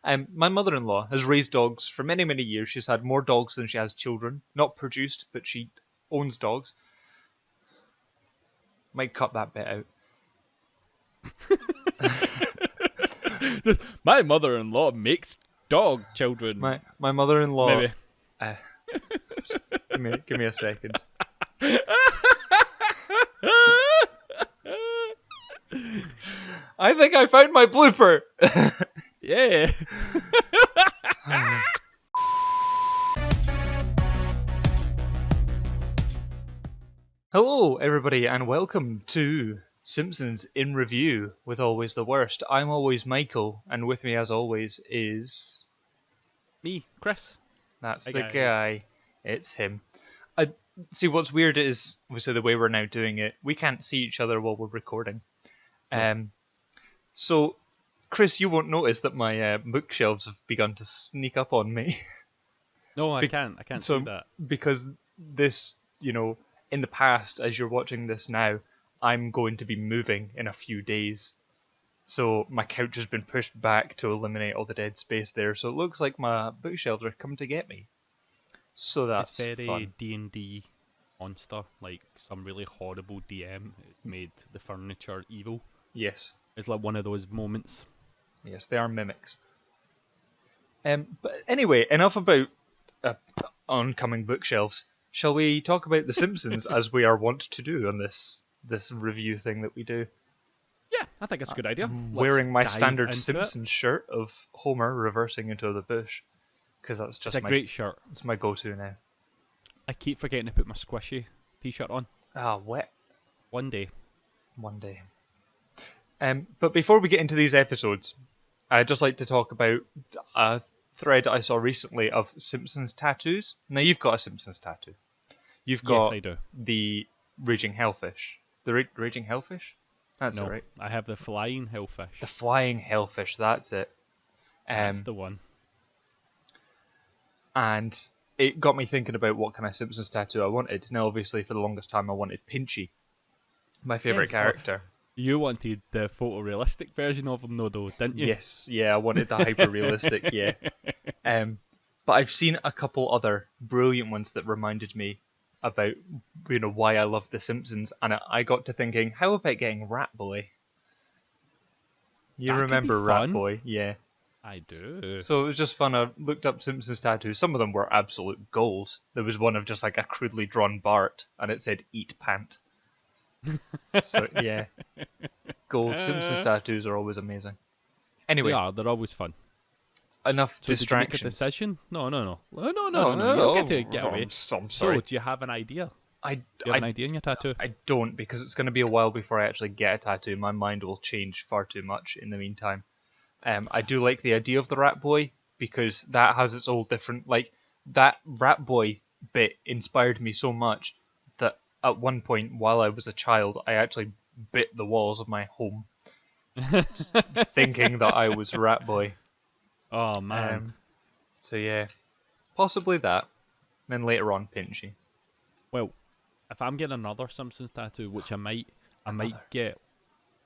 My mother-in-law has raised dogs for many, many years. She's had more dogs than she has children. Not produced, but she owns dogs. Might cut that bit out. My mother-in-law makes dog children. My mother-in-law. Maybe. Give me a second. I think I found my blooper. Yeah. Hello, everybody, and welcome to Simpsons in Review with Always the Worst. I'm always Michael, and with me, as always, is Me, Chris. that's Hi, the guys. guy. It's him. See, what's weird is obviously the way we're now doing it. We can't see each other while we're recording. No. So, Chris, you won't notice that my bookshelves have begun to sneak up on me. No, I can't see that. Because this, in the past, as you're watching this now, I'm going to be moving in a few days. So my couch has been pushed back to eliminate all the dead space there. So it looks like my bookshelves are coming to get me. So that's it's very fun. D&D monster, like some really horrible DM made the furniture evil. Yes. It's like one of those moments. Yes, they are mimics. But anyway, enough about oncoming bookshelves. Shall we talk about The Simpsons as we are wont to do on this review thing that we do? Yeah, I think it's a good idea. Wearing my Let's dive standard into Simpsons shirt of Homer reversing into the bush, because that's just It's a great shirt. It's my go-to now. I keep forgetting to put my squishy t-shirt on. Wet. One day. But before we get into these episodes, I'd just like to talk about a thread I saw recently of Simpsons tattoos. Now, you've got a Simpsons tattoo. You've got Yes, I do. the Raging Hellfish. The Raging Hellfish? That's No, it, right? I have the flying hellfish. The Flying Hellfish, that's it. That's the one. And it got me thinking about what kind of Simpsons tattoo I wanted. Now, obviously, for the longest time, I wanted Pinchy, my favourite character. You wanted the photorealistic version of him, though, didn't you? Yes, yeah, I wanted the hyper-realistic, yeah. But I've seen a couple other brilliant ones that reminded me about, why I love The Simpsons, and I got to thinking, how about getting Rat Boy? You That could be remember Rat fun. Boy, yeah. I do. So it was just fun. I looked up Simpsons tattoos. Some of them were absolute goals. There was one of just like a crudely drawn Bart, and it said "Eat Pant." So yeah, gold Simpsons tattoos are always amazing. Anyway, They're always fun. enough So distractions. did you make a decision? No. No, You'll get to get away. I'm sorry. So, do you have an idea? Do you have an idea in your tattoo? I don't, because it's going to be a while before I actually get a tattoo. My mind will change far too much in the meantime. I do like the idea of the Rat Boy, because that has its own different, that Rat Boy bit inspired me so much that at one point while I was a child, I actually bit the walls of my home, thinking that I was Rat Boy. Oh man. So yeah, possibly that. Then later on, Pinchy. Well, if I'm getting another Simpsons tattoo, which I might get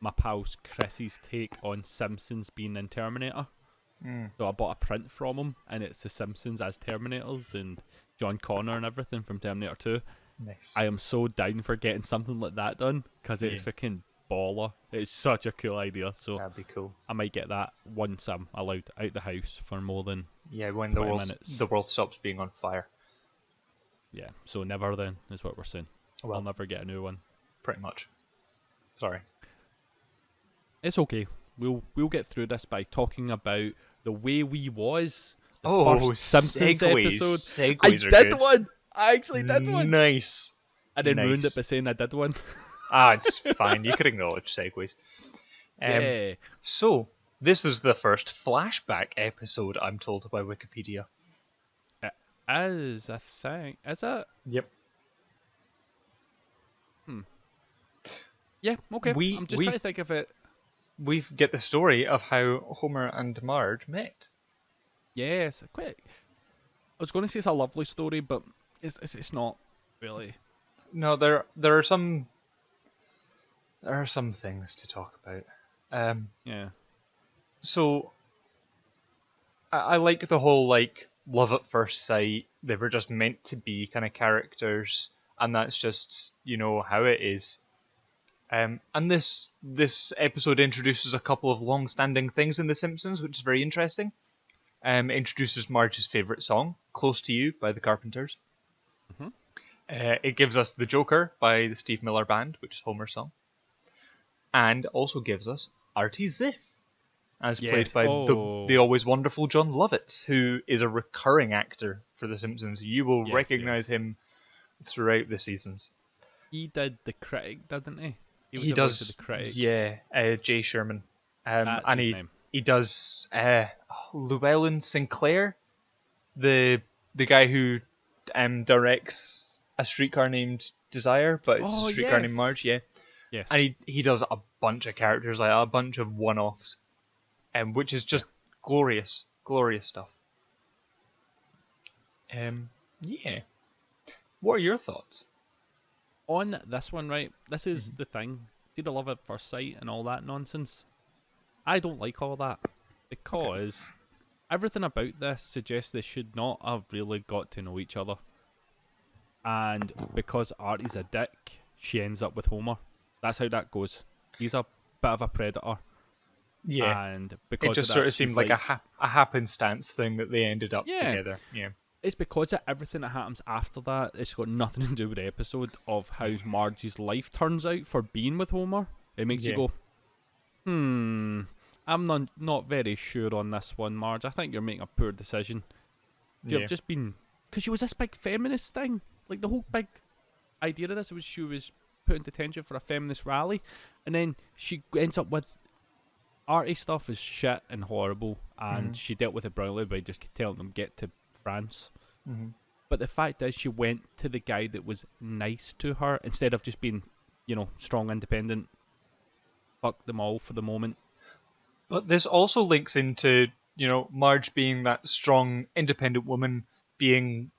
my pal Chris's take on Simpsons being in Terminator. So I bought a print from him, and it's the Simpsons as Terminators and John Connor and everything from Terminator 2. Nice. I am so down for getting something like that done, because it's freaking baller. It's such a cool idea, so That'd be cool. I might get that once I'm allowed out the house for more than when 20 minutes. the world stops being on fire. Yeah, so never then, is what we're saying. Well, I'll never get a new one. Pretty much. Sorry. It's okay. We'll get through this by talking about the way we was. The first Simpsons episode. Segues are did good. one. I actually did one. Nice. And then ruined it by saying I did one. It's fine. You could acknowledge segues. Yeah. So, this is the first flashback episode, I'm told by Wikipedia. As a thing. Is it? Yep. Yeah, okay. I'm just trying to think of it. We get the story of how Homer and Marge met. Yes, quite. I was going to say it's a lovely story, but it's not really. No, there are some things to talk about. Yeah. So I like the whole like love at first sight. They were just meant to be kind of characters, and that's just how it is. And this episode introduces a couple of long-standing things in The Simpsons, which is very interesting. It introduces Marge's favorite song, "Close to You" by the Carpenters. Mm-hmm. It gives us "The Joker" by the Steve Miller Band, which is Homer's song, and also gives us Artie Ziff, as played Yes. by the Oh, always wonderful John Lovitz, who is a recurring actor for The Simpsons. You will yes, recognize yes. him throughout the seasons. He did the critic, didn't he? He was He the voice of the does, critic. yeah, Jay Sherman, That's and his he name. he does Llewellyn Sinclair, the guy who directs A Streetcar Named Desire, but it's A Oh, Streetcar Named Marge, yes. yeah. And Yes. he does a bunch of characters, like a bunch of one-offs, which is Yeah. just glorious, glorious stuff. Yeah. What are your thoughts? On this one, right? This is Mhm. the thing. See the love at first sight and all that nonsense? I don't like all that. Okay. Because everything about this suggests they should not have really got to know each other. And because Artie's a dick, she ends up with Homer. That's how that goes. He's a bit of a predator. Yeah. And It because of just sort that, of seemed she's like like, a happenstance thing that they ended up yeah. together. Yeah. It's because of everything that happens after that. It's got nothing to do with the episode of how Margie's life turns out for being with Homer. It makes you Yeah. go, I'm not very sure on this one, Marge. I think you're making a poor decision. You've Yeah. just been, because she was this big feminist thing. Like the whole big idea of this was she was putting detention for a feminist rally, and then she ends up with Artie stuff is shit and horrible, and Mhm. she dealt with it brilliantly by just telling them get to France. Mhm. But the fact is, she went to the guy that was nice to her instead of just being, strong, independent. Fuck them all for the moment. But this also links into, Marge being that strong, independent woman, being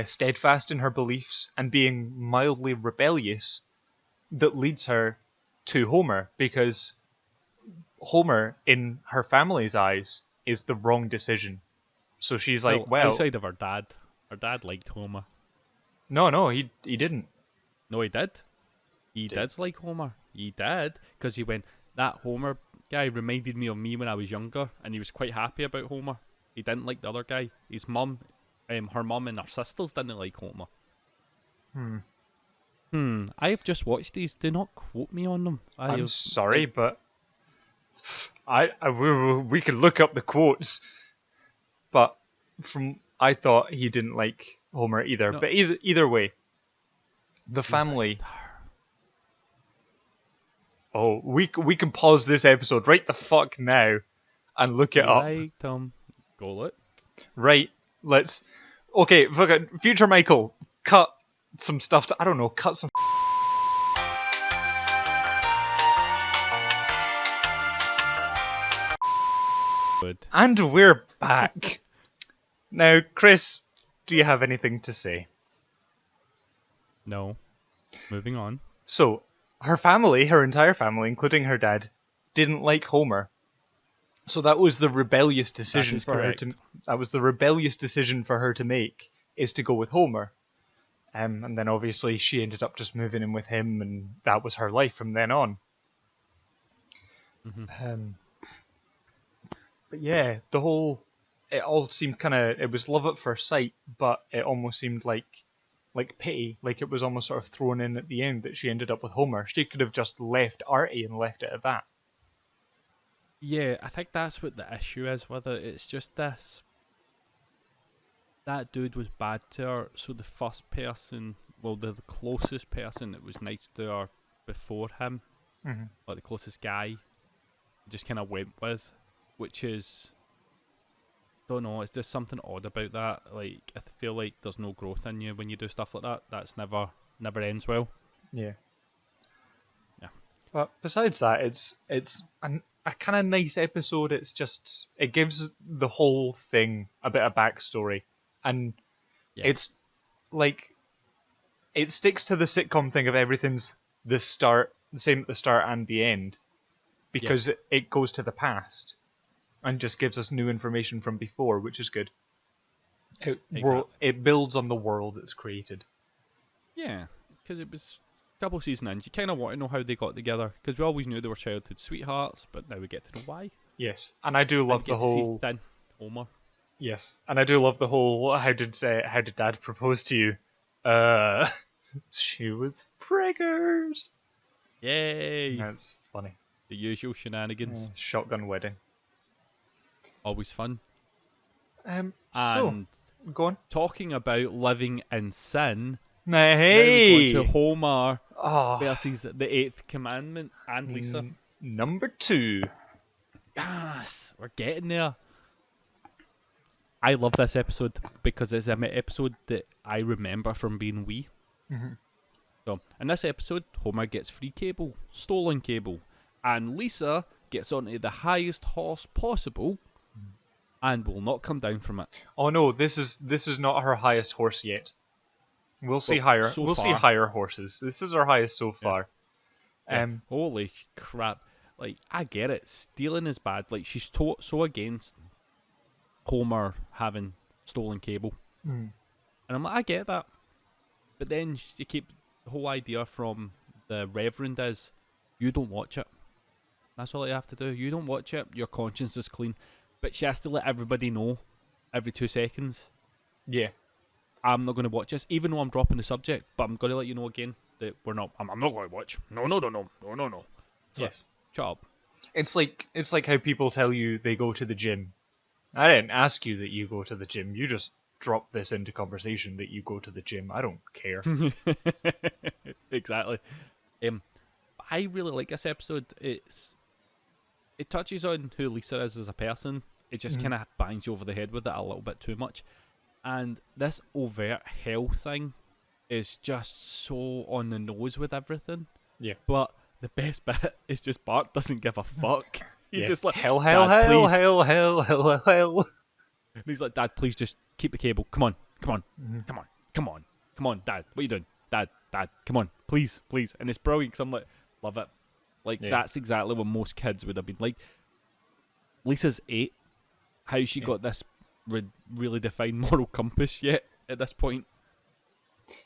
steadfast in her beliefs and being mildly rebellious, that leads her to Homer, because Homer, in her family's eyes, is the wrong decision. So she's like, Well, well, outside of her dad liked Homer. no, he didn't. No, he did. He Did. did like Homer. He did, because he went, that Homer guy reminded me of me when I was younger, and he was quite happy about Homer. He didn't like the other guy. His mum, her mum and her sisters didn't like Homer. Hmm. I have just watched these. Do not quote me on them. I I'm have, sorry, like, but we could look up the quotes, but I thought he didn't like Homer either. no, But either way, the he liked family. her. Oh, we can pause this episode right the fuck now and look it He up. liked him. Go look. Right, let's. Okay, fuck it. Future Michael, cut some stuff. I don't know. Cut some. Good. And we're back. Now, Chris, do you have anything to say? No. Moving on. So, her entire family, including her dad, didn't like Homer. So that was the rebellious That decision is for her correct. to. That was the rebellious decision for her to make, is to go with Homer. And then obviously she ended up just moving in with him, and that was her life from then on. hmm Um, but yeah, it all seemed it was love at first sight, but it almost seemed like pity, like it was almost sort of thrown in at the end that she ended up with Homer. She could have just left Artie and left it at that. Yeah, I think that's what the issue is with it. It's just this. That dude was bad to her, so the first person, well, the closest person that was nice to her before him, Mm-hmm. like the closest guy, just kind of went with, which is, don't know, it's just something odd about that. Like, I feel like there's no growth in you when you do stuff like that. That's never ends well. Yeah. Yeah. But besides that, it's a kind of nice episode. It gives the whole thing a bit of backstory, and Yeah. it's like it sticks to the sitcom thing of everything's the same at the start and the end, because it goes to the past. and just gives us new information from before, which is good. Exactly. It builds on the world it's created. Yeah, because it was a couple seasons in, you kind of want to know how they got together, because we always knew they were childhood sweethearts, but now we get to know why. Yes, and I do love and the get to see whole. thin Homer. Yes, and I do love the whole. How did Dad propose to you? She was preggers. Yay! That's funny. The usual shenanigans. Shotgun wedding. Always fun. So And go on. talking about living in sin, Hey. now we go to Homer Oh, versus the 8th commandment and Lisa. Number 2. Yes, we're getting there. I love this episode because it's an episode that I remember from being wee. Mm-hmm. So, in this episode, Homer gets free cable, stolen cable, and Lisa gets onto the highest horse possible and will not come down from it. Oh no, this is not her highest horse yet. We'll see higher. so We'll see far. higher horses. This is our highest so far. Yeah. Holy crap. Like, I get it. Stealing is bad. Like, she's so against Homer having stolen cable. And I'm like, I get that. But then you keep the whole idea from the Reverend is, you don't watch it. That's all you have to do. You don't watch it. Your conscience is clean. But she has to let everybody know every 2 seconds. Yeah. I'm not going to watch this, even though I'm dropping the subject. But I'm going to let you know again that we're not. I'm not going to watch. No. It's Yes. like, shut up. It's like how people tell you they go to the gym. I didn't ask you that you go to the gym. You just dropped this into conversation that you go to the gym. I don't care. Exactly. I really like this episode. It touches on who Lisa is as a person. It just kind of bangs you over the head with it a little bit too much. And this overt hell thing is just so on the nose with everything. Yeah. But the best bit is just Bart doesn't give a fuck. He's just like, hell, "Dad, please." hell. And he's like, Dad, please just keep the cable. Come on, Dad. What are you doing? Dad, come on, please. And it's brilliant because I'm like, love it. Like, that's exactly what most kids would have been like. Lisa's 8. How she got this really defined moral compass yet at this point?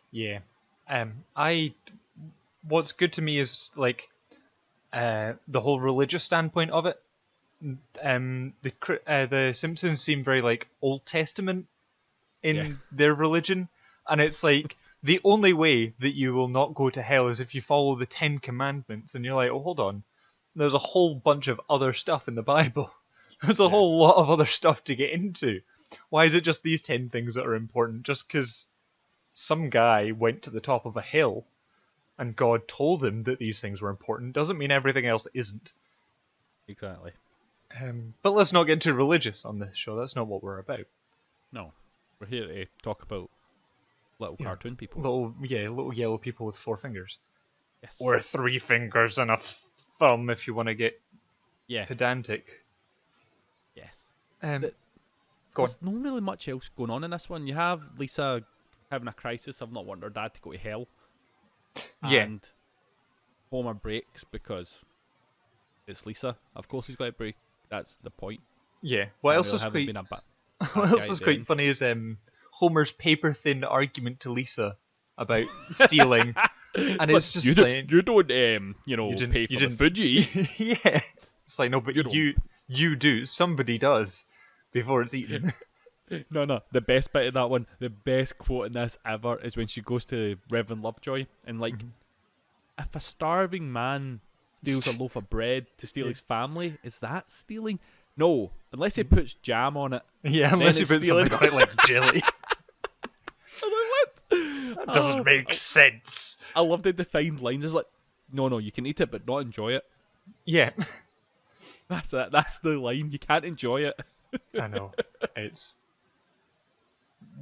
Yeah. What's good to me is like the whole religious standpoint of it. The Simpsons seem very like Old Testament in their religion, and it's like the only way that you will not go to hell is if you follow the 10 Commandments. And you're like, oh, hold on, there's a whole bunch of other stuff in the Bible. There's a whole lot of other stuff to get into. Why is it just these 10 things that are important? Just because some guy went to the top of a hill and God told him that these things were important doesn't mean everything else isn't. Exactly. But let's not get into religious on this show. That's not what we're about. No, we're here to talk about little cartoon people. Little yellow people with 4 fingers. Yes. Or 3 fingers and a thumb if you want to get pedantic. Yes. Go on. There's not really much else going on in this one. You have Lisa having a crisis of not wanting her dad to go to hell. Yeah. And Homer breaks because it's Lisa. Of course he's got to break. That's the point. Yeah. What else is quite funny is Homer's paper-thin argument to Lisa about stealing. And it's just you saying... You don't, pay for the Fuji. Yeah. It's like, no, but you do. Somebody does before it's eaten. No. The best bit of that one, the best quote in this ever is when she goes to Reverend Lovejoy and like, if a starving man steals a loaf of bread to steal his family, is that stealing? No, unless he puts jam on it. Yeah, unless he puts something on it like jelly. I'm like, what? That doesn't make sense. I love the defined lines. It's like, no, you can eat it but not enjoy it. Yeah. That's it. That's the line. You can't enjoy it. I know. It's...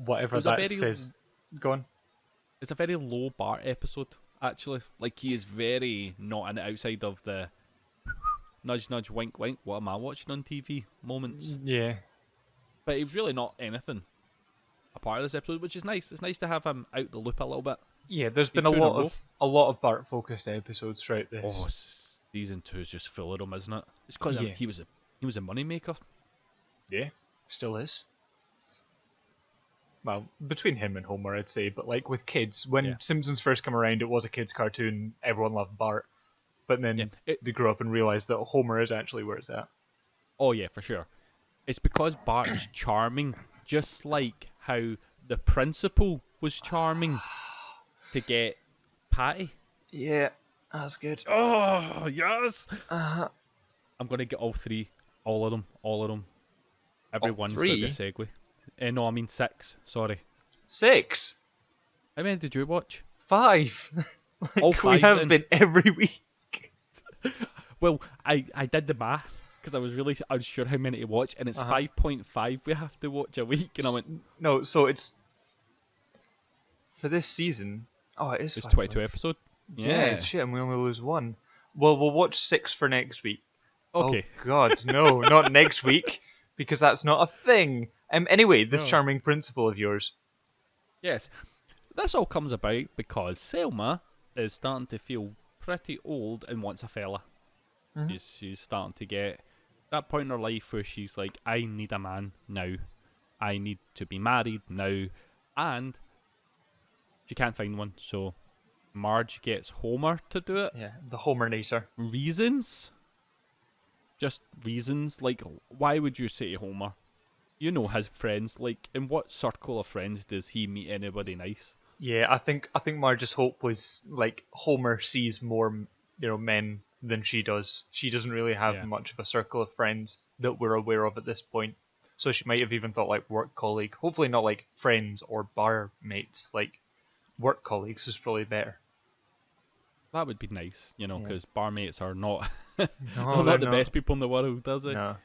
Whatever that says. Go on. It's a very low Bart episode, actually. Like, he is very not on the outside of the nudge, nudge, wink, wink, what am I watching on TV moments. Yeah. But he's really not anything a part of this episode, which is nice. It's nice to have him out the loop a little bit. Yeah, there's been a lot of Bart-focused episodes throughout this. Oh, season 2 is just full of them, isn't it? It's because he was a money maker. Yeah, still is. Well, between him and Homer, I'd say, but like with kids, when Simpsons first came around, it was a kids' cartoon. Everyone loved Bart, but then they grew up and realized that Homer is actually where it's at. Oh yeah, for sure. It's because Bart is charming, just like how the principal was charming to get Patty. Yeah, that's good. Oh yes! Uh-huh. I'm gonna get all three, all of them. Every All one's gonna be a three? segue. No, I mean 6. Sorry. 6? How many did you watch? 5. Like, All we 5 have then. been every week. Well, I did the math because I was really unsure how many to watch, and it's 5.5 we have to watch a week, and I went, no, so it's for this season. Oh, it is. It's 5. 22 episode. Yeah, shit, and we only lose 1. Well, we'll watch 6 for next week. Okay. Oh God, no, not next week, because that's not a thing. Anyway, this charming principal of yours. Yes, this all comes about because Selma is starting to feel pretty old and wants a fella. Mm-hmm. She's starting to get that point in her life where she's like, I need a man now. I need to be married now. And she can't find one, so Marge gets Homer to do it. Yeah, the Homer-nator. Reasons? Just reasons. Like, why would you say to Homer? You know his friends. Like, in what circle of friends does he meet anybody nice? Yeah, I think Marge's hope was like Homer sees more, men than she does. She doesn't really have much of a circle of friends that we're aware of at this point. So she might have even thought like work colleague. Hopefully not like friends or bar mates. Like work colleagues is probably better. That would be nice, because barmaids are not No, they're not the best people in the world, does it? No.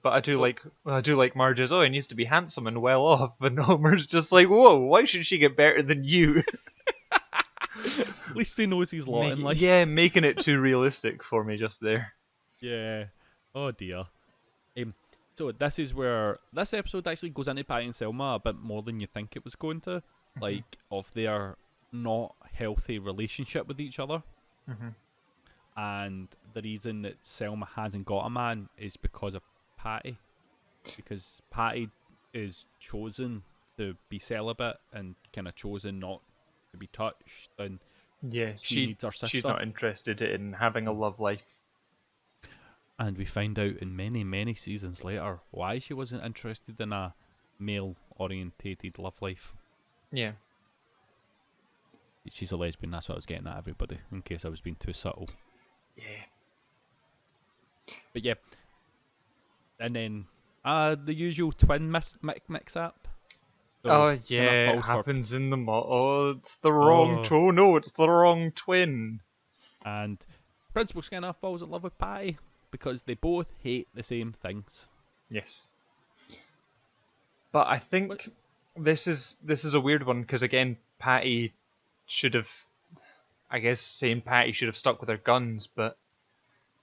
But I do like Marge's. Oh, he needs to be handsome and well off. And Homer's just like, whoa, why should she get better than you? At least he knows he's lot in life. Yeah, making it too realistic for me just there. Yeah. Oh dear. So this is where this episode actually goes into Patty and Selma a bit more than you think it was going to, like of their not healthy relationship with each other. And the reason that Selma hasn't got a man is because of Patty, because Patty is chosen to be celibate and kind of chosen not to be touched, and she needs her sister. She's not interested in having a love life. And we find out in many seasons later why she wasn't interested in a male-orientated love life. Yeah. She's a lesbian, that's what I was getting at, everybody, in case I was being too subtle. Yeah. But yeah. And then, the usual twin mix-up. So it happens in the it's the wrong twin. No, it's the wrong twin. And Principal Skinner falls in love with Patty because they both hate the same things. Yes. But I think this is a weird one because again, Patty should have, I guess, saying Patty should have stuck with her guns. But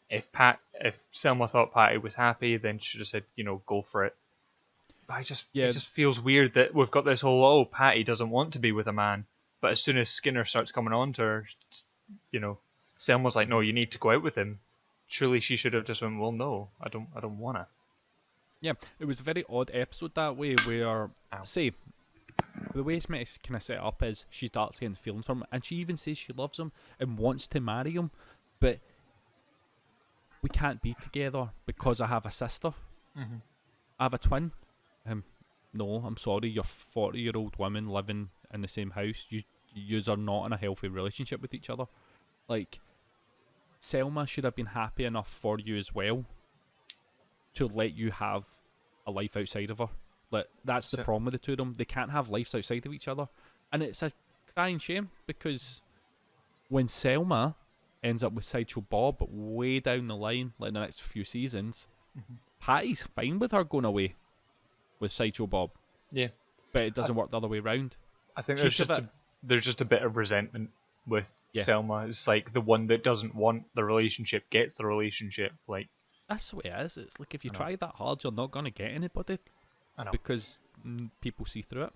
if Selma thought Patty was happy, then she should have said, go for it. But it just feels weird that we've got this whole Patty doesn't want to be with a man, but as soon as Skinner starts coming on to her, Selma's like, no, you need to go out with him. Surely she should have just went, well, no, I don't wanna. Yeah, it was a very odd episode that way, where say the way it's meant to kind of set up is she starts getting feelings from him, and she even says she loves him and wants to marry him, but we can't be together because I have a sister. I have a twin. No, I'm sorry, you're 40-year-old women living in the same house. Yous are not in a healthy relationship with each other. Like, Selma should have been happy enough for you as well to let you have a life outside of her. Like, that's the problem with the two of them. They can't have lives outside of each other. And it's a crying shame because when Selma ends up with Sideshow Bob way down the line, like in the next few seasons, Patty's fine with her going away with Sideshow Bob. Yeah. But it doesn't work the other way around. I think there's just a bit of resentment with Selma. It's like the one that doesn't want the relationship gets the relationship. Like, that's the way it is. It's like if you try that hard, you're not going to get anybody. I know. Because people see through it.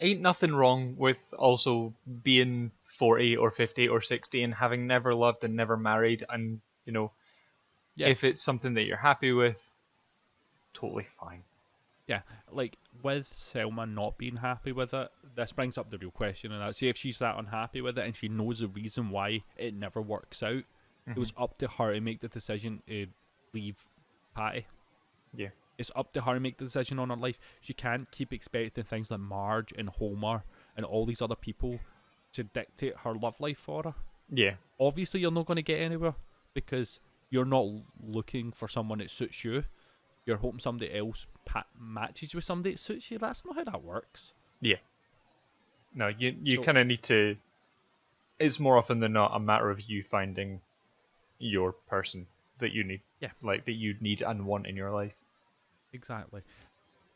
Ain't nothing wrong with also being 40 or 50 or 60 and having never loved and never married, and if it's something that you're happy with, totally fine. Yeah, like with Selma not being happy with it, this brings up the real question, and that's, see, if she's that unhappy with it and she knows the reason why it never works out, it was up to her to make the decision to leave Patty. Yeah. It's up to her to make the decision on her life. She can't keep expecting things like Marge and Homer and all these other people to dictate her love life for her. Yeah. Obviously, you're not going to get anywhere because you're not looking for someone that suits you. You're hoping somebody else matches with somebody that suits you. That's not how that works. Yeah. No, you kind of need to... It's more often than not a matter of you finding your person that you need. Yeah. Like, that you need and want in your life. Exactly.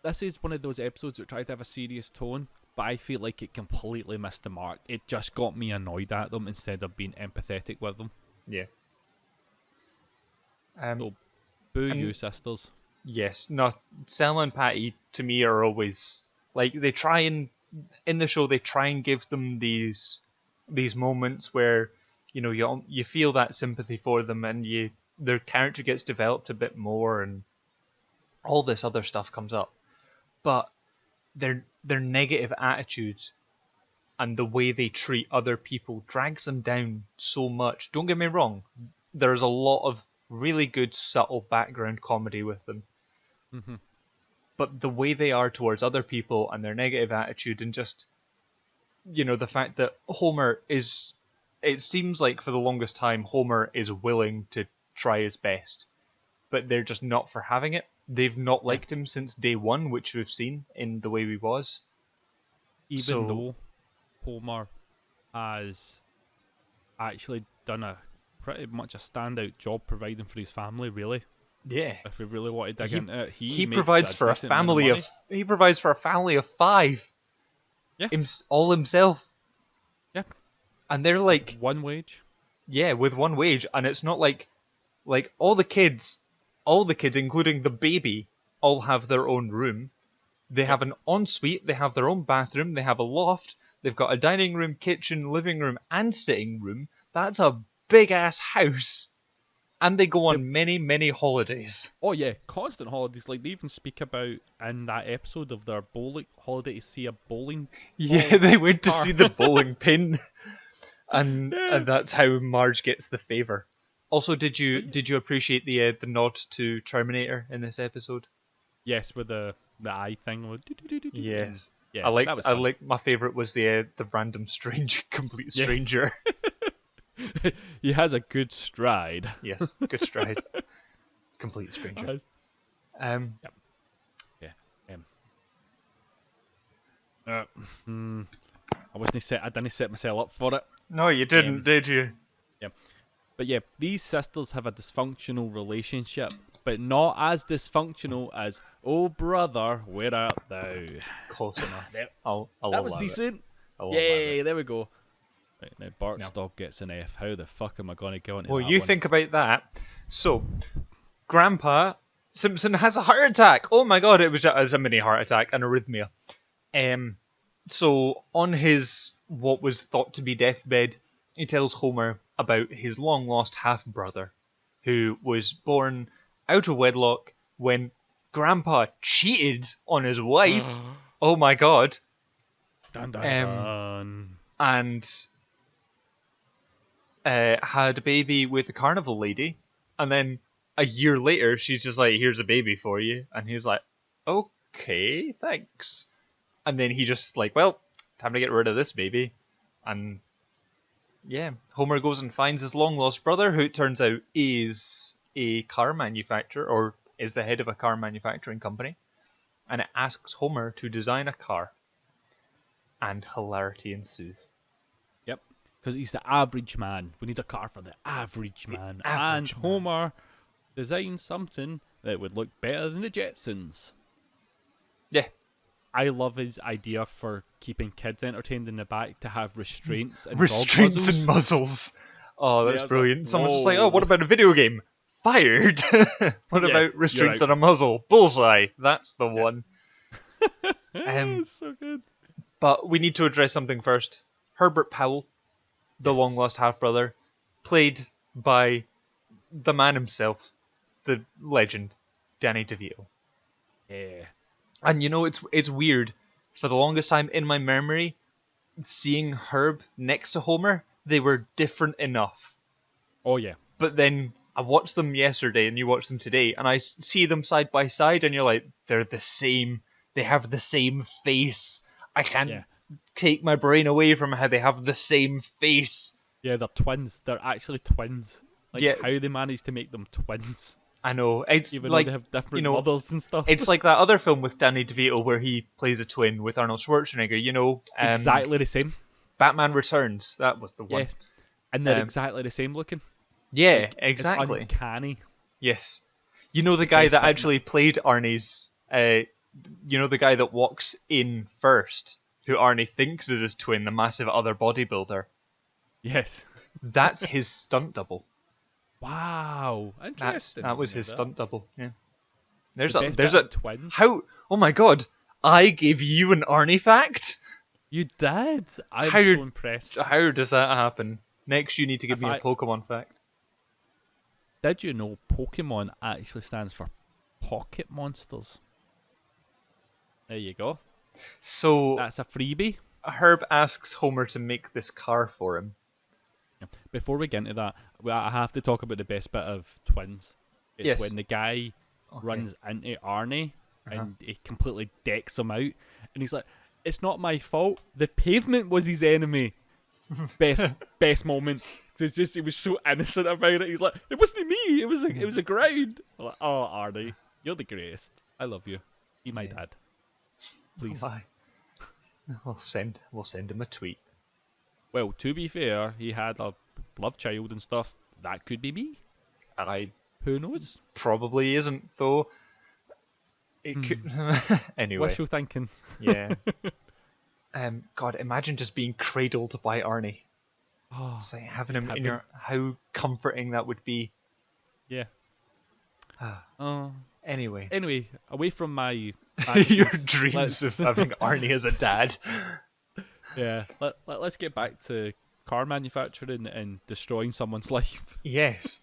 This is one of those episodes that tried to have a serious tone, but I feel like it completely missed the mark. It just got me annoyed at them instead of being empathetic with them. Yeah. So, boo you, sisters. Yes. No, Selma and Patty, to me, are always... Like, they try and... In the show, they try and give them these moments where, you know, you feel that sympathy for them, and their character gets developed a bit more, and all this other stuff comes up. But their negative attitudes and the way they treat other people drags them down so much. Don't get me wrong, there's a lot of really good subtle background comedy with them. Mm-hmm. But the way they are towards other people and their negative attitude, and just, you know, the fact that Homer is... It seems like for the longest time Homer is willing to try his best, but they're just not for having it. They've not liked him since day one, which we've seen in The Way We Was. Even though Homer has actually done a pretty much a standout job providing for his family, really. Yeah. If we really want to dig into it, he provides for a family of... He provides for a family of 5. Yeah. All himself. Yeah. And they're like... With one wage. Yeah, with one wage. And it's not like all the kids, including the baby, all have their own room. They have an ensuite, they have their own bathroom, they have a loft, they've got a dining room, kitchen, living room, and sitting room. That's a big-ass house. And they go on many, many holidays. Oh yeah, constant holidays. Like, they even speak about in that episode of their bowling holiday to see a bowling. Yeah, they went to see the bowling pin, and that's how Marge gets the favor. Also, did you appreciate the nod to Terminator in this episode? Yes, with the eye thing. Yes. Yeah, I liked. My favorite was the random complete stranger. He has a good stride. Yes, good stride. Complete stranger. Yep. Yeah. I didn't set myself up for it. No, you didn't, did you? Yeah. But yeah, these sisters have a dysfunctional relationship, but not as dysfunctional as "Oh brother, where art thou?" Close enough. That was decent. Yay! There we go. Right, now Bart's dog gets an F. How the fuck am I going to go into that? Well, you think about that. So, Grandpa Simpson has a heart attack. Oh my god, it was a mini heart attack, an arrhythmia. So on his what was thought to be deathbed, he tells Homer about his long lost half brother, who was born out of wedlock when Grandpa cheated on his wife. Oh my god. Dun, dun, dun. And had a baby with a carnival lady, and then a year later she's just like, "Here's a baby for you," and he's like, "Okay, thanks." And then he just like, "Well, time to get rid of this baby," and yeah, Homer goes and finds his long lost brother, who it turns out is a car manufacturer, or is the head of a car manufacturing company, and it asks Homer to design a car, and hilarity ensues. Yep. Because he's the average man. We need a car for the average man. And Homer designed something that would look better than the Jetsons. Yeah. I love his idea for keeping kids entertained in the back to have restraints and restraints dog and muzzles. Oh, that's brilliant. Like, someone's just like, "Oh, what about a video game?" Fired. What about restraints and a muzzle? Bullseye. That's the one. So good. But we need to address something first. Herbert Powell, the long lost half brother, played by the man himself, the legend, Danny DeVito. Yeah. And it's weird. For the longest time in my memory, seeing Herb next to Homer, they were different enough. Oh yeah. But then I watched them yesterday, and you watched them today, and I see them side by side, and you're like, they're the same. They have the same face. I can't Yeah. take my brain away from how they have the same face. Yeah, they're twins. They're actually twins. Like Yeah, how they managed to make them twins, I know. It's even though they like, have different mothers and stuff. it's like that other film with Danny DeVito where he plays a twin with Arnold Schwarzenegger. Exactly the same. Batman Returns. That was the one. Yes, and they're Um, exactly the same looking. yeah, Like it's exactly. uncanny. Yes. You know the guy Best that bit. actually played Arnie's. The guy that walks in first, who Arnie thinks is his twin, the massive other bodybuilder. Yes. That's his stunt double. Wow. Interesting. That was Didn't his know that. stunt double. Yeah. The best bit of twins. How? Oh my god! I gave you an Arnie fact. You did. I'm How- so impressed. How does that happen? Next, you need to give If me a I- Pokemon fact. Did you know Pokemon actually stands for Pocket Monsters? There you go. So That's a freebie. Herb asks Homer to make this car for him. Yeah. Before we get into that, I have to talk about the best bit of Twins. It's Yes. when the guy Okay. runs into Arnie Uh-huh. and he completely decks him out, and he's like, "It's not my fault. The pavement was his enemy." Best moment. It's just he was so innocent about it. He's like, "It wasn't me. It was a ground." I'm like, oh, Arnie, you're the greatest. I love you. Be my Yeah. dad, please. Bye. We'll send him a tweet. Well, to be fair, he had a love child and stuff. That could be me. I Who knows? probably isn't though. It could anyway. Wishful thinking. Yeah. God, imagine just being cradled by Arnie. Oh, It's like having just him in having- your. How comforting that would be. yeah. Ah, Oh. anyway, Anyway, away from my your fantasies, dreams let's- of having Arnie as a dad. Yeah. Let's get back to car manufacturing and destroying someone's life. Yes.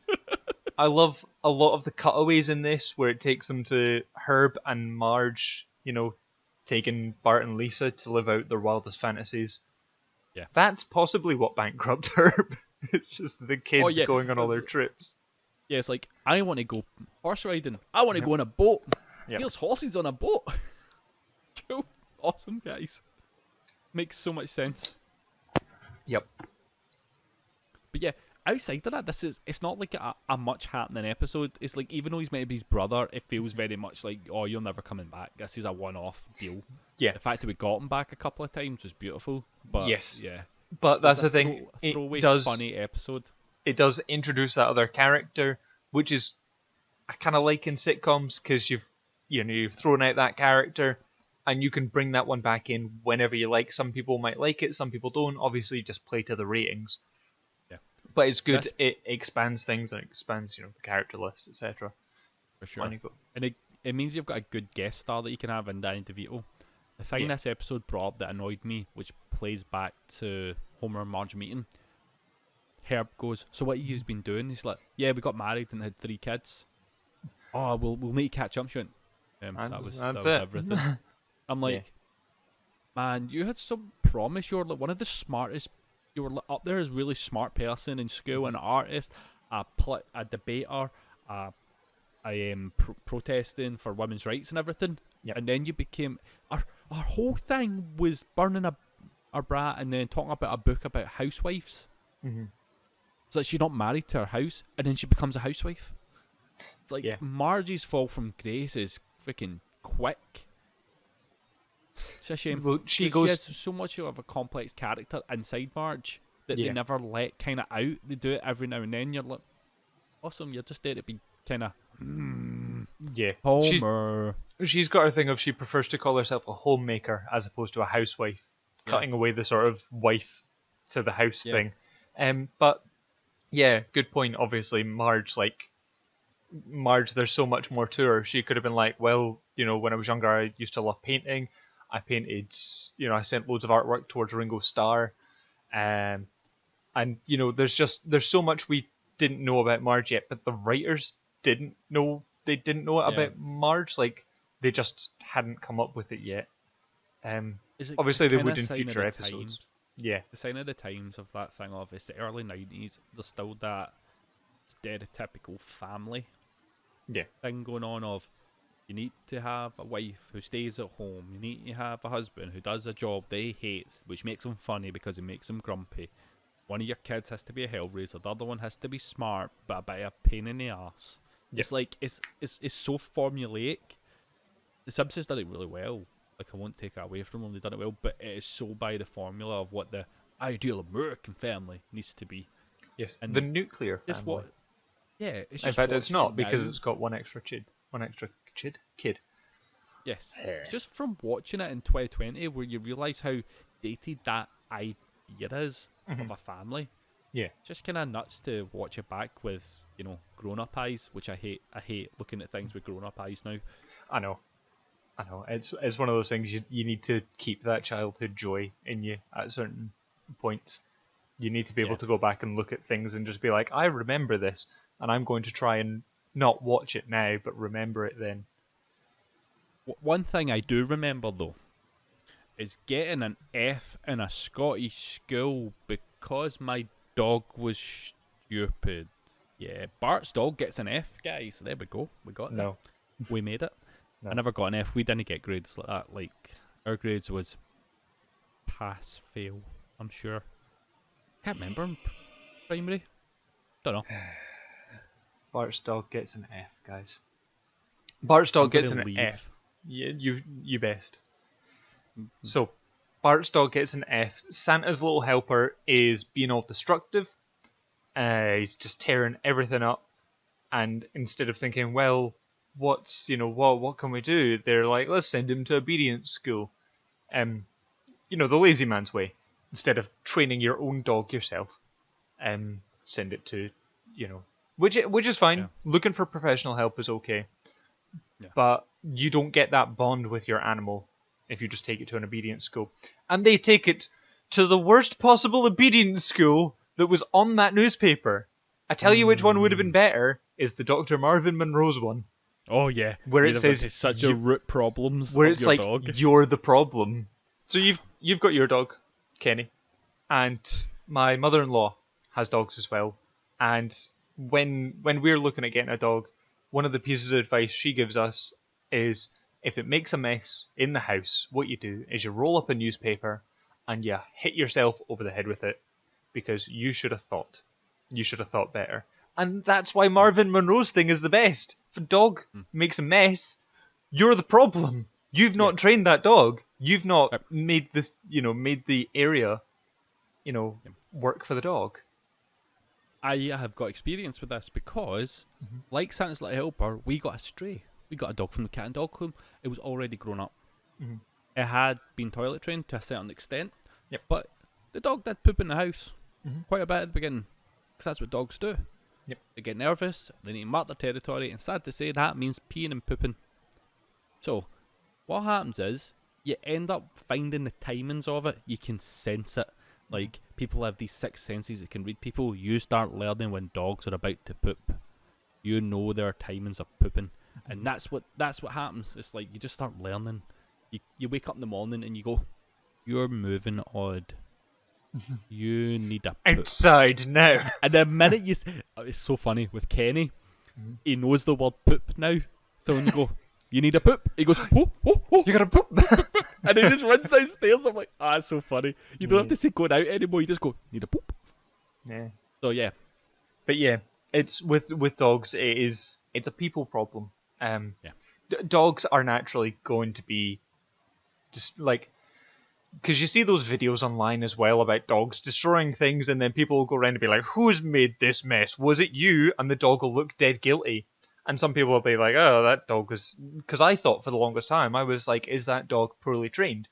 I love a lot of the cutaways in this where it takes them to Herb and Marge, taking Bart and Lisa to live out their wildest fantasies. Yeah. That's possibly what bankrupt Herb. It's just the kids yeah, going on all their that's- trips. Yeah, it's like, I want to go horse riding. I want to go on a boat. Yep. There's horses on a boat. Cool. Awesome, guys. Makes so much sense. Yep. But yeah, outside of that, it's not like a much happening episode. It's like, even though he's meant to be his brother, it feels very much like, oh, you're never coming back. This is a one-off deal. Yeah. The fact that we got him back a couple of times was beautiful. But Yes. yeah. But that's It's the a thing. throwaway, It does. funny episode. It does introduce that other character, which is I kind of like in sitcoms because you've thrown out that character, and you can bring that one back in whenever you like. Some people might like it, some people don't. Obviously, just play to the ratings. Yeah. But it's good. That's- It expands things and it expands, the character list, etc. For sure. When you go, And it means you've got a good guest star that you can have in Danny DeVito. The thing Yeah. this episode brought up that annoyed me, which plays back to Homer and Marge meeting, Herb goes, "So what you've been doing?" He's like, "Yeah, we got married and had 3 kids." "Oh, we'll need to catch up." She went, that That's was it. everything. I'm like, Yeah. man, you had some promise. You were like one of the smartest. You were like, up there as really smart person in school, an artist, a debater, protesting for women's rights and everything. Yep. And then you became our whole thing was burning a brat and then talking about a book about housewives. Mhm. It's like she's not married to her house, and then she becomes a housewife. It's like Yeah. Margie's fall from grace is freaking quick. It's a shame. Well, she 'Cause goes. she has so much of a complex character inside Marge that Yeah. they never let kind of out. They do it every now and then. You're like, awesome. You're just there to be kind of Yeah. Homer. She's got a thing of she prefers to call herself a homemaker as opposed to a housewife, cutting away the sort of wife to the house Yeah. thing. But yeah, good point. Obviously, Marge, there's so much more to her. She could have been like, well, when I was younger, I used to love painting. I painted, I sent loads of artwork towards Ringo Starr. And there's so much we didn't know about Marge yet, but the writers didn't know. They didn't know it Yeah. about Marge. Like, They just hadn't come up with it yet. Obviously, It's they kinda would in sign of future the episodes. times. Yeah. The sign of the times of that thing of it's the early 90s. There's still that stereotypical family Yeah. thing going on of you need to have a wife who stays at home. You need to have a husband who does a job they hate, which makes him funny because it makes him grumpy. One of your kids has to be a hellraiser. The other one has to be smart, but a bit of a pain in the ass. Yeah. It's like it's so formulaic. The Simpsons did it really well. Like I won't take it away from them. They done it well, but it is so by the formula of what the ideal American family needs to be. Yes. And The nuclear it's family. what, yeah, it's In just fact, it's watching not it because now. it's got one extra kid. Yes, it's just from watching it in 2020 where you realise how dated that idea is of a family. Yeah. Just kind of nuts to watch it back with, grown-up eyes, which I hate. I hate looking at things with grown-up eyes now. I know. It's one of those things you need to keep that childhood joy in you at certain points. You need to be able to go back and look at things and just be like, I remember this, and I'm going to try and not watch it now, but remember it then. One thing I do remember, though, is getting an F in a Scottish school because my dog was stupid. Yeah, Bart's dog gets an F, guys. There we go. We got No. it. We made it. No. I never got an F. We didn't get grades like that. Like, our grades was pass, fail, I'm sure. Can't remember in primary. Don't know. Bart's dog gets an F, guys. Bart's dog gets an leave. F. Yeah, you best. So, Bart's dog gets an F. Santa's little helper is being all destructive. He's just tearing everything up. And instead of thinking, well, what can we do? They're like, let's send him to obedience school. The lazy man's way. Instead of training your own dog yourself, send it to, which is fine. Yeah. Looking for professional help is okay. Yeah. But you don't get that bond with your animal if you just take it to an obedience school. And they take it to the worst possible obedience school that was on that newspaper. I tell you which one would have been better is the Dr. Marvin Monroe's one. Oh yeah, where it says such a root problems where of it's your like dog. you're the problem. So you've got your dog, Kenny, and my mother-in-law has dogs as well. And when we're looking at getting a dog, one of the pieces of advice she gives us is if it makes a mess in the house, what you do is you roll up a newspaper and you hit yourself over the head with it because you should have thought. You should have thought better. And that's why Marvin Monroe's thing is the best. If a dog makes a mess, you're the problem. You've not trained that dog. You've not made this, made the area, work for the dog. I have got experience with this because, like Santa's Little Helper, we got a stray. We got a dog from the cat and dog home. It was already grown up. Mm-hmm. It had been toilet trained to a certain extent. Yep. But the dog did poop in the house quite a bit at the beginning. Because that's what dogs do. Yep. They get nervous, they need to mark their territory, and sad to say that means peeing and pooping. So, what happens is, you end up finding the timings of it, you can sense it. Like, people have these sixth senses that can read people. You start learning when dogs are about to poop. You know their timings of pooping. And that's what happens. It's like, you just start learning. You wake up in the morning and you go, you're moving odd. You need a poop. Outside now. And the minute it's so funny with Kenny, he knows the word poop now. So when you go, you need a poop, he goes, whoa, whoa, whoa. You gotta poop. And he just runs downstairs. I'm like, it's so funny. You don't have to say going out anymore. You just go, need a poop. Yeah. So yeah. But yeah, it's with dogs. It's a people problem. Dogs are naturally going to be just like. Because you see those videos online as well about dogs destroying things, and then people will go around and be like, who's made this mess? Was it you? And the dog will look dead guilty. And some people will be like, oh, that dog was... Because I thought for the longest time, I was like, is that dog poorly trained?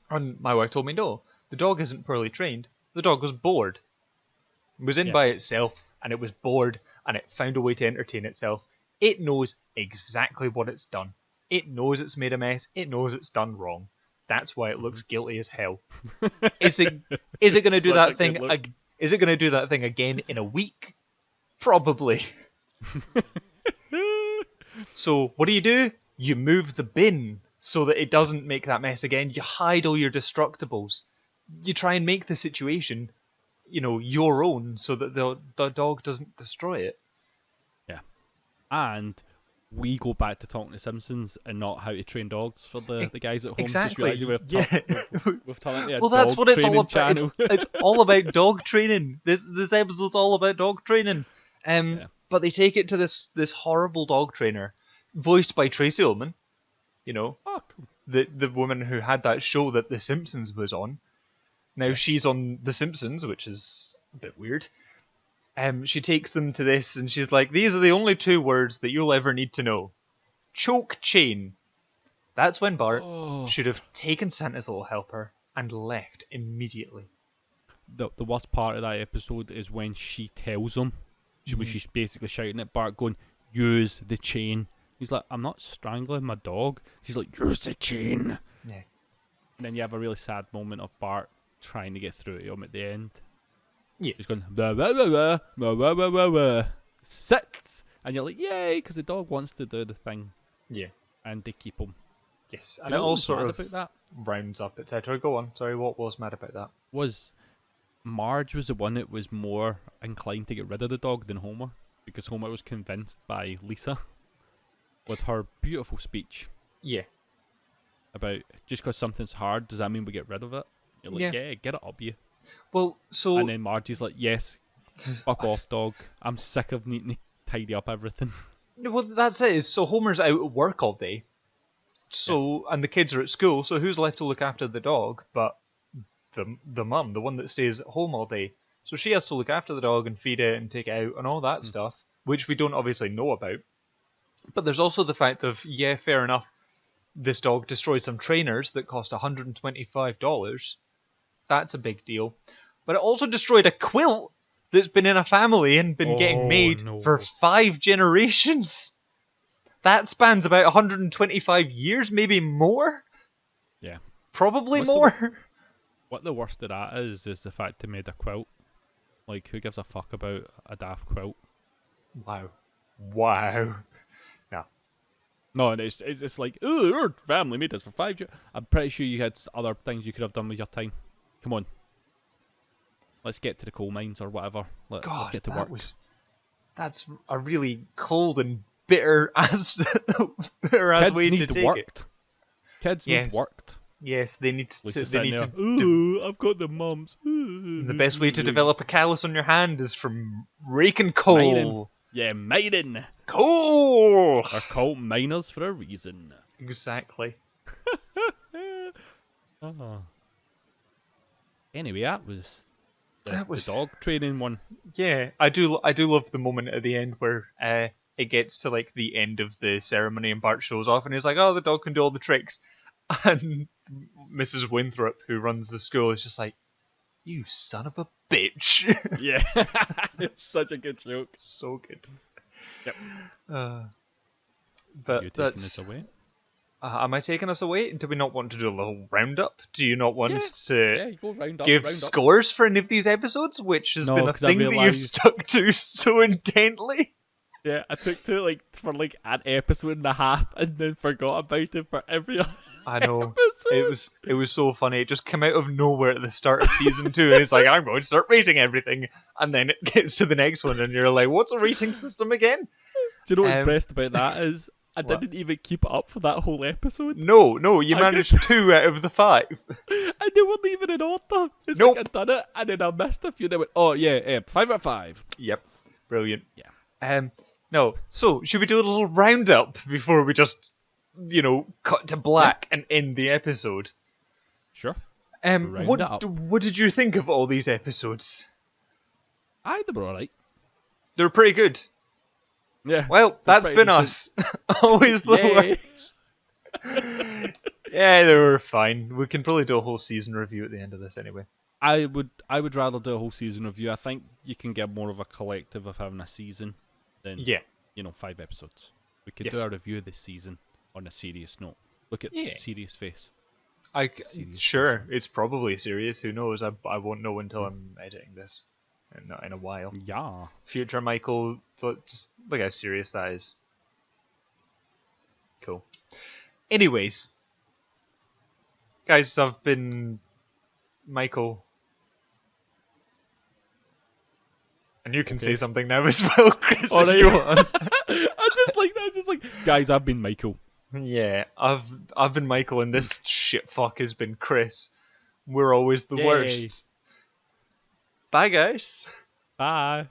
And my wife told me, no, the dog isn't poorly trained. The dog was bored. It was in by itself, and it was bored, and it found a way to entertain itself. It knows exactly what it's done. It knows it's made a mess. It knows it's done wrong. That's why it looks guilty as hell. Is it going to do that thing? Is it going to do that thing again in a week? Probably. So what do? You move the bin so that it doesn't make that mess again. You hide all your destructibles. You try and make the situation, your own, so that the dog doesn't destroy it. Yeah. And we go back to talking to Simpsons and not how to train dogs for the guys at home. Exactly. Just realising we've turned into a well, that's dog what it's all training about. channel. It's all about dog training. This episode's all about dog training. Yeah. But they take it to this horrible dog trainer, voiced by Tracy Ullman. Oh, cool. The woman who had that show that The Simpsons was on. Now Yes. she's on The Simpsons, which is a bit weird. She takes them to this, and she's like, "These are the only 2 words that you'll ever need to know. Choke chain." That's when Bart should have taken Santa's little helper and left immediately. The worst part of that episode is when she tells him, she's basically shouting at Bart, going, "Use the chain." He's like, "I'm not strangling my dog." She's like, "Use the chain." Yeah. And then you have a really sad moment of Bart trying to get through to him at the end. Yeah. He's going, blah, blah, blah, blah, blah, blah, blah, blah, blah. Sit! And you're like, yay, because the dog wants to do the thing. Yeah. And they keep him. Yes, Do and you it know all what was sort mad of about that? rounds up, etc. Go on. Sorry, what was mad about that? Was Marge was the one that was more inclined to get rid of the dog than Homer, because Homer was convinced by Lisa with her beautiful speech Yeah. about just because something's hard, does that mean we get rid of it? You're like, yeah, get it up you. Well, so... And then Margie's like, yes, fuck off, dog. I'm sick of needing to tidy up everything. Well, that's it. So Homer's out at work all day. So and the kids are at school, so who's left to look after the dog but the mum, the one that stays at home all day. So she has to look after the dog and feed it and take it out and all that stuff, which we don't obviously know about. But there's also the fact of, yeah, fair enough, this dog destroyed some trainers that cost $125. That's a big deal. But it also destroyed a quilt that's been in a family and been getting made for 5 generations. That spans about 125 years, maybe more? Yeah. Probably more. What the worst of that is the fact they made a quilt. Like, who gives a fuck about a daft quilt? Wow. No, and it's like, oh, your family made this for 5 years. I'm pretty sure you had other things you could have done with your time. Come on. Let's get to the coal mines or whatever. Let's get to work. That's a really cold and bitter as way to take it. Kids need worked. Yes, they need to. Ooh, I've got the mumps. The best way to develop a callus on your hand is from raking coal. Mining. Yeah, mining. Coal. They're called miners for a reason. Exactly. Anyway, that was the dog training one. Yeah, I do love the moment at the end where it gets to like the end of the ceremony and Bart shows off and he's like, "Oh, the dog can do all the tricks," and Mrs. Winthrop, who runs the school, is just like, "You son of a bitch." Yeah, it's such a good joke. So good. Yep. But you taking us away? Am I taking us away? Do we not want to do a little roundup? Do you not want to go round up, give scores for any of these episodes, which has been a thing that you've stuck to so intently? Yeah, I took to for an episode and a half and then forgot about it for every other I know. episode. It was so funny. It just came out of nowhere at the start of season 2 and it's like, I'm going to start rating everything, and then it gets to the next one and you're like, what's a rating system again? Do you know what's best about that is I didn't even keep it up for that whole episode. No, you managed 2 out of the 5. And they weren't even in order. It's like I'd done it and then I missed a few. They went, 5 out of 5. Yep, brilliant. Yeah. No, so should we do a little roundup before we just, cut to black and end the episode? Sure. What did you think of all these episodes? They were alright. They were pretty good. Yeah. Well, that's been us. Always the worst. Yeah, they were fine. We can probably do a whole season review at the end of this anyway. I would rather do a whole season review. I think you can get more of a collective of having a season than 5 episodes. We could do a review of this season on a serious note. Look at serious face. Sure, it's probably serious. Who knows? I won't know until I'm editing this. Not in a while. Yeah. Future Micheal, just look how serious that is. Cool. Anyways, guys, I've been Michael. And you can say something now as well, Chris, if you want. I just like, guys, I've been Michael. Yeah, I've been Michael, and this shit fuck has been Chris. We're always the worst. Bye, guys. Bye.